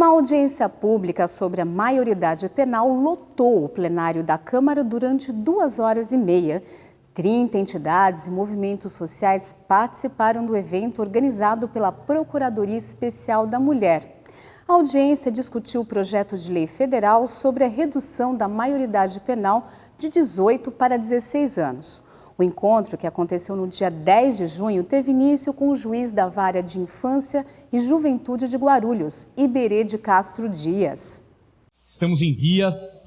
Uma audiência pública sobre a maioridade penal lotou o plenário da Câmara durante 2h30. 30 entidades e movimentos sociais participaram do evento organizado pela Procuradoria Especial da Mulher. A audiência discutiu o projeto de lei federal sobre a redução da maioridade penal de 18 para 16 anos. O encontro, que aconteceu no dia 10 de junho, teve início com o juiz da Vara de Infância e Juventude de Guarulhos, Iberê de Castro Dias. Estamos em vias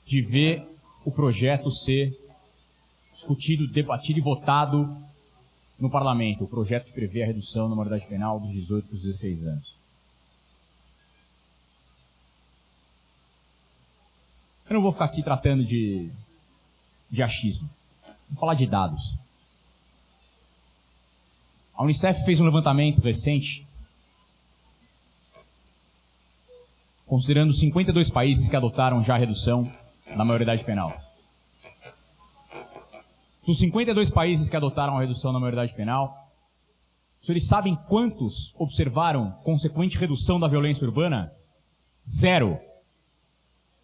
de ver o projeto ser discutido, debatido e votado no parlamento. O projeto que prevê a redução da maioridade penal dos 18 para os 16 anos. Eu não vou ficar aqui tratando de achismo. Vamos falar de dados. A Unicef fez um levantamento recente, considerando 52 países que adotaram já a redução da maioridade penal. Dos 52 países que adotaram a redução da maioridade penal, os senhores sabem quantos observaram consequente redução da violência urbana? 0.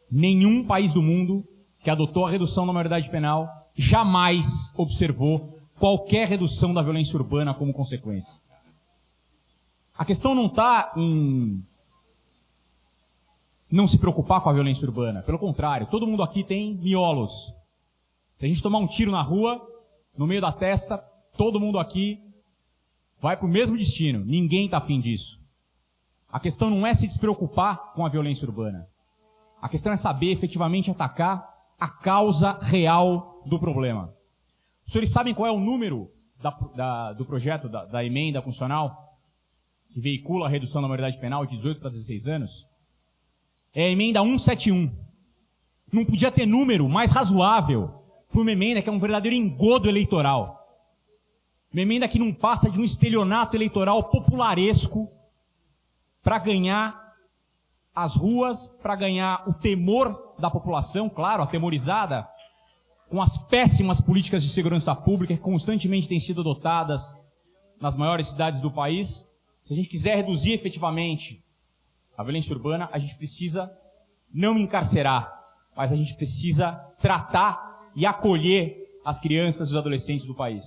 Nenhum país do mundo que adotou a redução da maioridade penal jamais observou qualquer redução da violência urbana como consequência. A questão não está em não se preocupar com a violência urbana. Pelo contrário, todo mundo aqui tem miolos. Se a gente tomar um tiro na rua, no meio da testa, todo mundo aqui vai para o mesmo destino. Ninguém está afim disso. A questão não é se despreocupar com a violência urbana. A questão é saber efetivamente atacar a causa real do problema. Os senhores sabem qual é o número do projeto, da emenda constitucional, que veicula a redução da maioridade penal de 18 para 16 anos? É a emenda 171. Não podia ter número mais razoável para uma emenda que é um verdadeiro engodo eleitoral. Uma emenda que não passa de um estelionato eleitoral popularesco para ganhar as ruas, para ganhar o temor da população, claro, atemorizada, com as péssimas políticas de segurança pública que constantemente têm sido adotadas nas maiores cidades do país. Se a gente quiser reduzir efetivamente a violência urbana, a gente precisa não encarcerar, mas a gente precisa tratar e acolher as crianças e os adolescentes do país.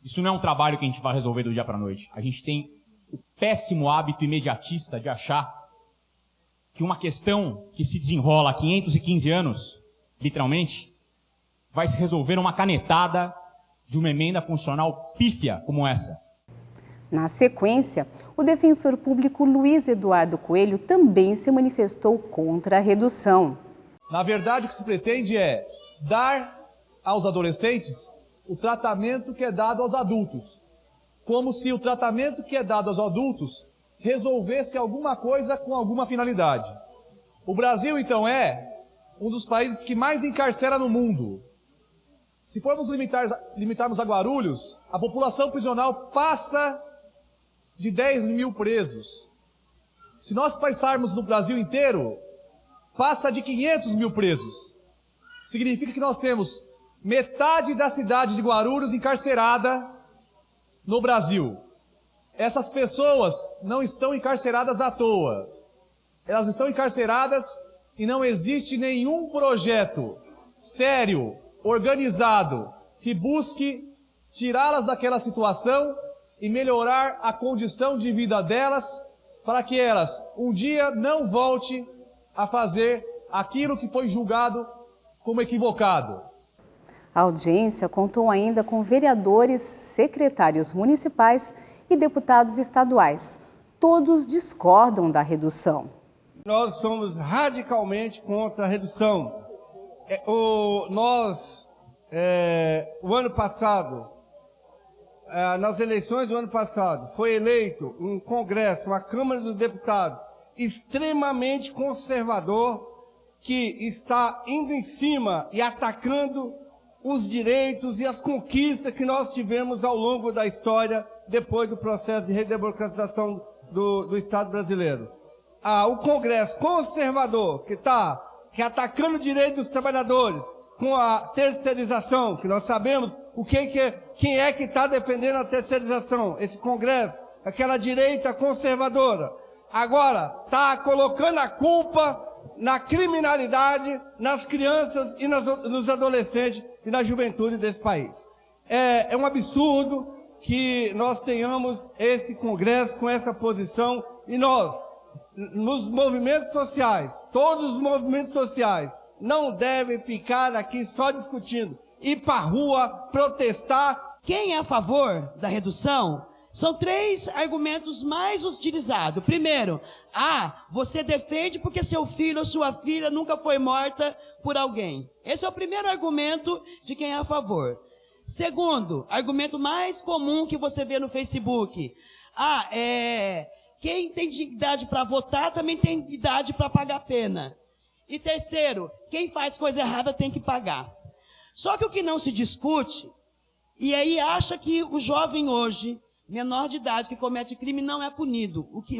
Isso não é um trabalho que a gente vai resolver do dia para a noite. A gente tem o péssimo hábito imediatista de achar que uma questão que se desenrola há 515 anos, literalmente, vai se resolver numa canetada de uma emenda constitucional pífia como essa. Na sequência, o defensor público Luiz Eduardo Coelho também se manifestou contra a redução. Na verdade, o que se pretende é dar aos adolescentes o tratamento que é dado aos adultos. Como se o tratamento que é dado aos adultos resolvesse alguma coisa com alguma finalidade. O Brasil, então, é um dos países que mais encarcera no mundo. Se formos limitarmos a Guarulhos, a população prisional passa de 10 mil presos. Se nós pensarmos no Brasil inteiro, passa de 500 mil presos. Significa que nós temos metade da cidade de Guarulhos encarcerada no Brasil. Essas pessoas não estão encarceradas à toa. Elas estão encarceradas e não existe nenhum projeto sério, organizado, que busque tirá-las daquela situação e melhorar a condição de vida delas, para que elas um dia não voltem a fazer aquilo que foi julgado como equivocado. A audiência contou ainda com vereadores, secretários municipais e deputados estaduais. Todos discordam da redução. Nós somos radicalmente contra a redução. O ano passado, nas eleições do ano passado, foi eleito um Congresso, uma Câmara dos Deputados, extremamente conservador, que está indo em cima e atacando os direitos e as conquistas que nós tivemos ao longo da história, depois do processo de redemocratização do Estado brasileiro. O Congresso conservador, que atacando o direito dos trabalhadores, com a terceirização, que nós sabemos quem é que está defendendo a terceirização, esse Congresso, aquela direita conservadora. agora está colocando a culpa na criminalidade, nas crianças e nos adolescentes e na juventude desse país. É um absurdo que nós tenhamos esse congresso com essa posição e nós, nos movimentos sociais, todos os movimentos sociais, não devem ficar aqui só discutindo, ir para a rua, protestar. Quem é a favor da redução? São 3 argumentos mais utilizados. Primeiro, você defende porque seu filho ou sua filha nunca foi morta por alguém. Esse é o primeiro argumento de quem é a favor. Segundo, argumento mais comum que você vê no Facebook. Quem tem idade para votar também tem idade para pagar pena. E terceiro, quem faz coisa errada tem que pagar. Só que o que não se discute, e aí acha que o jovem hoje, menor de idade que comete crime, não é punido, o que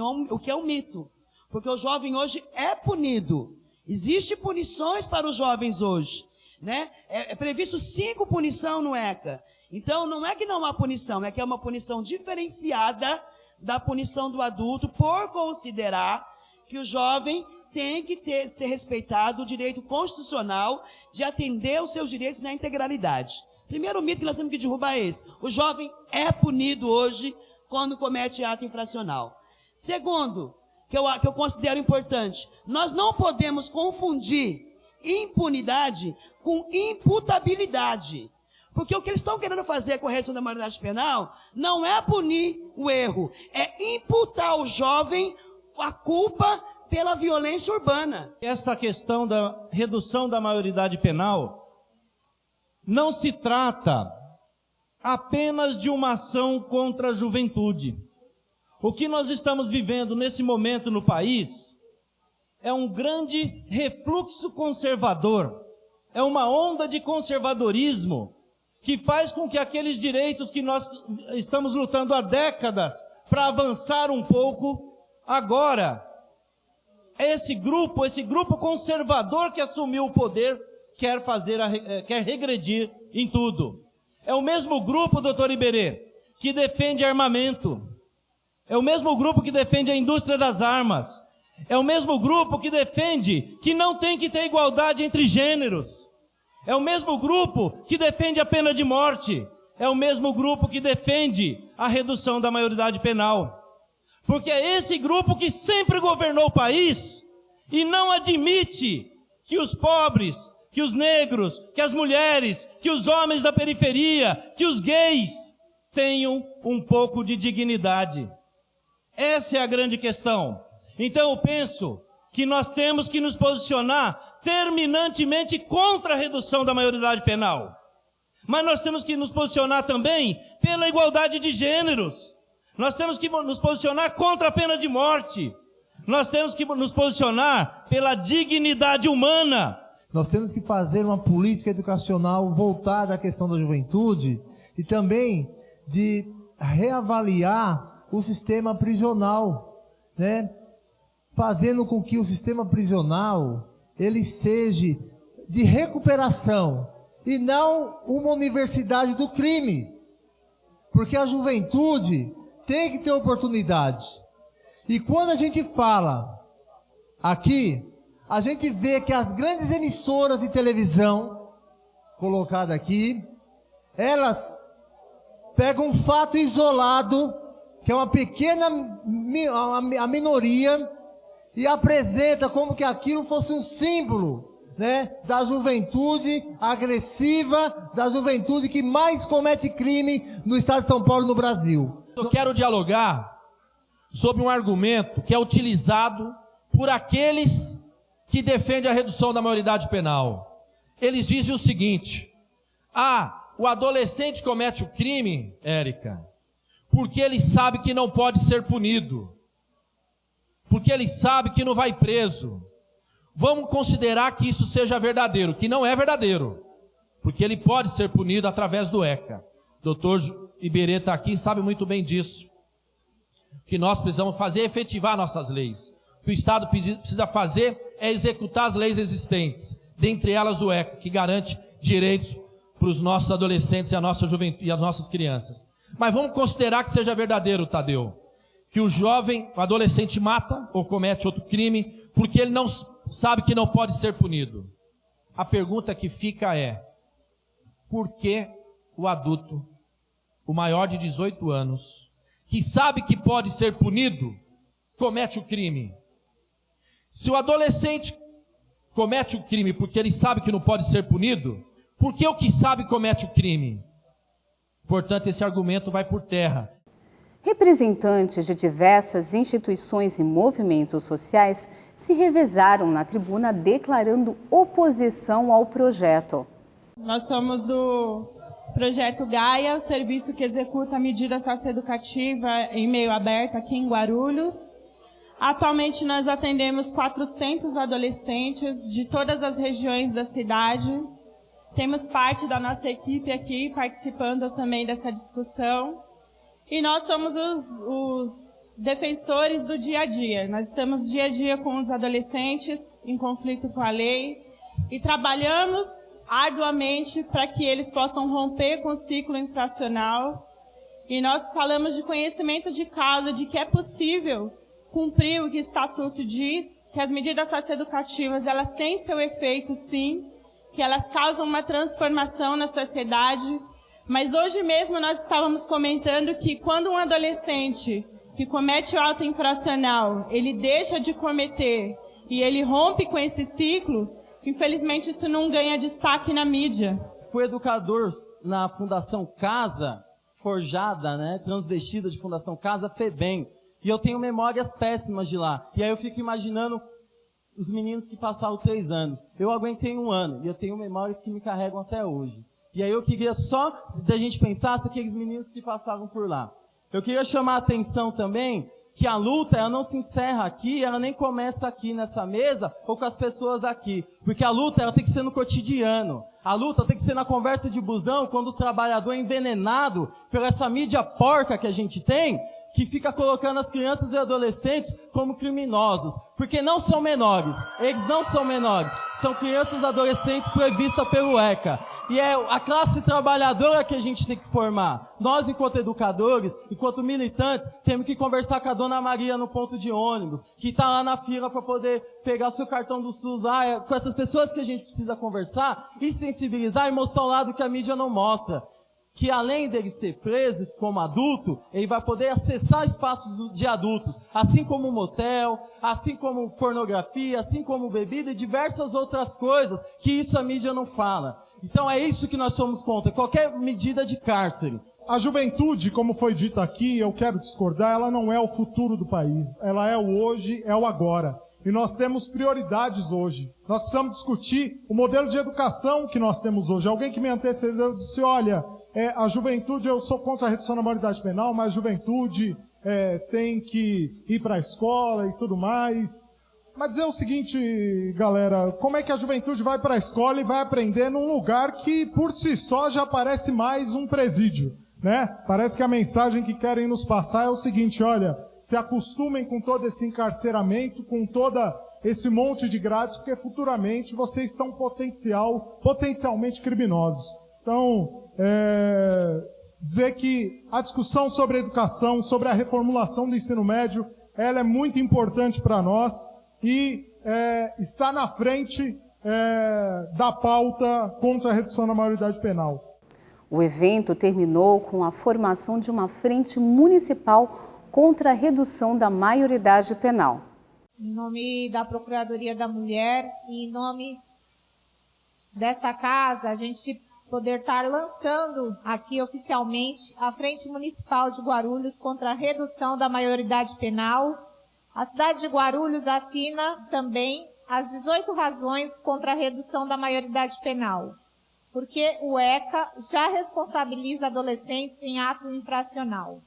é um mito. Porque o jovem hoje é punido. Existem punições para os jovens hoje, né? É previsto 5 punições no ECA. Então, não é que não há punição, é que é uma punição diferenciada da punição do adulto, por considerar que o jovem tem que ser respeitado o direito constitucional de atender os seus direitos na integralidade. Primeiro mito que nós temos que derrubar é esse. O jovem é punido hoje quando comete ato infracional. Segundo, que eu considero importante, nós não podemos confundir impunidade com imputabilidade. Porque o que eles estão querendo fazer com a redução da maioridade penal não é punir o erro, é imputar ao jovem a culpa pela violência urbana. Essa questão da redução da maioridade penal não se trata apenas de uma ação contra a juventude. O que nós estamos vivendo nesse momento no país é um grande refluxo conservador, é uma onda de conservadorismo que faz com que aqueles direitos que nós estamos lutando há décadas para avançar um pouco, agora, esse grupo conservador que assumiu o poder, quer regredir em tudo. É o mesmo grupo, doutor Iberê, que defende armamento. É o mesmo grupo que defende a indústria das armas. É o mesmo grupo que defende que não tem que ter igualdade entre gêneros. É o mesmo grupo que defende a pena de morte. É o mesmo grupo que defende a redução da maioridade penal. Porque é esse grupo que sempre governou o país e não admite que os pobres, que os negros, que as mulheres, que os homens da periferia, que os gays tenham um pouco de dignidade. Essa é a grande questão. Então eu penso que nós temos que nos posicionar terminantemente contra a redução da maioridade penal. Mas nós temos que nos posicionar também pela igualdade de gêneros. Nós temos que nos posicionar contra a pena de morte. Nós temos que nos posicionar pela dignidade humana. Nós temos que fazer uma política educacional voltada à questão da juventude e também de reavaliar o sistema prisional, né? Fazendo com que o sistema prisional ele seja de recuperação e não uma universidade do crime. Porque a juventude tem que ter oportunidade. E quando a gente fala aqui, a gente vê que as grandes emissoras de televisão, colocadas aqui, elas pegam um fato isolado, que é uma pequena a minoria, e apresenta como que aquilo fosse um símbolo, né, da juventude agressiva, da juventude que mais comete crime no estado de São Paulo e no Brasil. Eu quero dialogar sobre um argumento que é utilizado por aqueles que defendem a redução da maioridade penal. Eles dizem o seguinte: o adolescente comete o crime, Érica, porque ele sabe que não pode ser punido, porque ele sabe que não vai preso. Vamos considerar que isso seja verdadeiro, que não é verdadeiro, porque ele pode ser punido através do ECA. Doutor Iberê está aqui e sabe muito bem disso. O que nós precisamos fazer é efetivar nossas leis. O que o Estado precisa fazer é executar as leis existentes, dentre elas o ECA, que garante direitos para os nossos adolescentes e a nossa juventude e as nossas crianças. Mas vamos considerar que seja verdadeiro, Tadeu. que o jovem, o adolescente mata ou comete outro crime porque ele não sabe que não pode ser punido. A pergunta que fica é: por que o adulto, o maior de 18 anos, que sabe que pode ser punido, comete o crime? Se o adolescente comete o crime porque ele sabe que não pode ser punido, por que o que sabe comete o crime? Portanto, esse argumento vai por terra. Representantes de diversas instituições e movimentos sociais se revezaram na tribuna declarando oposição ao projeto. Nós somos o Projeto Gaia, o serviço que executa a medida socioeducativa em meio aberto aqui em Guarulhos. Atualmente nós atendemos 400 adolescentes de todas as regiões da cidade. Temos parte da nossa equipe aqui participando também dessa discussão. E nós somos os defensores do dia a dia. Nós estamos dia a dia com os adolescentes em conflito com a lei e trabalhamos arduamente para que eles possam romper com o ciclo infracional. E nós falamos de conhecimento de causa, de que é possível cumprir o que o Estatuto diz, que as medidas socioeducativas elas têm seu efeito sim, que elas causam uma transformação na sociedade. Mas hoje mesmo nós estávamos comentando que quando um adolescente que comete o ato infracional, ele deixa de cometer e ele rompe com esse ciclo, infelizmente isso não ganha destaque na mídia. Fui educador na Fundação Casa, forjada, transvestida de Fundação Casa, FEBEM. E eu tenho memórias péssimas de lá. E aí eu fico imaginando os meninos que passaram 3 anos. Eu aguentei 1 ano e eu tenho memórias que me carregam até hoje. E aí eu queria só que a gente pensasse aqueles meninos que passaram por lá. Eu queria chamar a atenção também que a luta, ela não se encerra aqui, ela nem começa aqui nessa mesa ou com as pessoas aqui. Porque a luta, ela tem que ser no cotidiano. A luta tem que ser na conversa de busão, quando o trabalhador é envenenado por essa mídia porca que a gente tem, que fica colocando as crianças e adolescentes como criminosos. Porque não são menores. Eles não são menores. São crianças e adolescentes previstas pelo ECA. E é a classe trabalhadora que a gente tem que formar. Nós, enquanto educadores, enquanto militantes, temos que conversar com a dona Maria no ponto de ônibus, que está lá na fila para poder pegar seu cartão do SUS. Com essas pessoas que a gente precisa conversar e sensibilizar e mostrar o lado que a mídia não mostra. Que além dele ser preso como adulto, ele vai poder acessar espaços de adultos, assim como motel, assim como pornografia, assim como bebida e diversas outras coisas, que isso a mídia não fala. Então é isso que nós somos contra, qualquer medida de cárcere. A juventude, como foi dito aqui, eu quero discordar, ela não é o futuro do país, ela é o hoje, é o agora. E nós temos prioridades hoje. Nós precisamos discutir o modelo de educação que nós temos hoje. Alguém que me antecedeu disse, olha, a juventude, eu sou contra a redução da maioridade penal, mas a juventude tem que ir para a escola e tudo mais. Mas dizer o seguinte, galera, como é que a juventude vai para a escola e vai aprender num lugar que por si só já parece mais um presídio, né? Parece que a mensagem que querem nos passar é o seguinte, olha, se acostumem com todo esse encarceramento, com toda esse monte de grades, porque futuramente vocês são potencialmente criminosos. Então, dizer que a discussão sobre a educação, sobre a reformulação do ensino médio, ela é muito importante para nós e está na frente da pauta contra a redução da maioridade penal. O evento terminou com a formação de uma frente municipal contra a redução da maioridade penal. Em nome da Procuradoria da Mulher e em nome dessa casa, a gente poder estar lançando aqui oficialmente a Frente Municipal de Guarulhos contra a redução da maioridade penal. A cidade de Guarulhos assina também as 18 razões contra a redução da maioridade penal, porque o ECA já responsabiliza adolescentes em ato infracional.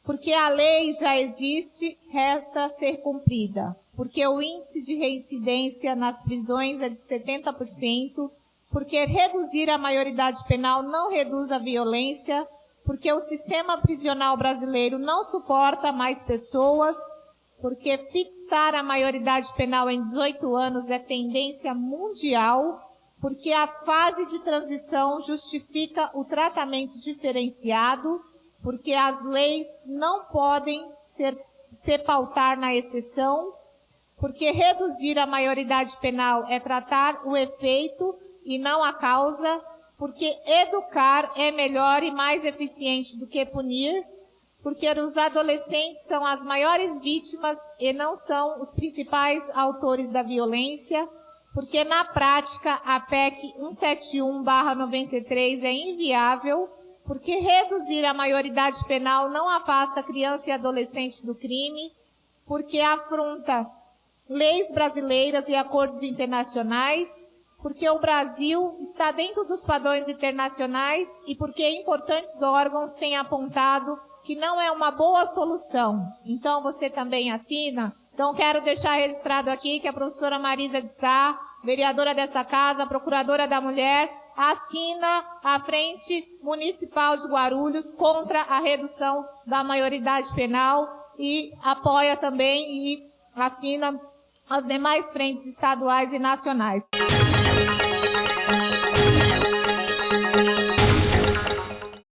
Porque a lei já existe, resta ser cumprida. Porque o índice de reincidência nas prisões é de 70%, porque reduzir a maioridade penal não reduz a violência, porque o sistema prisional brasileiro não suporta mais pessoas, porque fixar a maioridade penal em 18 anos é tendência mundial, porque a fase de transição justifica o tratamento diferenciado, porque as leis não podem se pautar na exceção, porque reduzir a maioridade penal é tratar o efeito e não a causa, porque educar é melhor e mais eficiente do que punir, porque os adolescentes são as maiores vítimas e não são os principais autores da violência, porque na prática a PEC 171/93 é inviável, porque reduzir a maioridade penal não afasta criança e adolescente do crime, porque afronta leis brasileiras e acordos internacionais, porque o Brasil está dentro dos padrões internacionais e porque importantes órgãos têm apontado que não é uma boa solução. Então, você também assina? Então, quero deixar registrado aqui que a professora Marisa de Sá, vereadora dessa casa, procuradora da mulher, assina a Frente Municipal de Guarulhos contra a redução da maioridade penal e apoia também e assina as demais frentes estaduais e nacionais.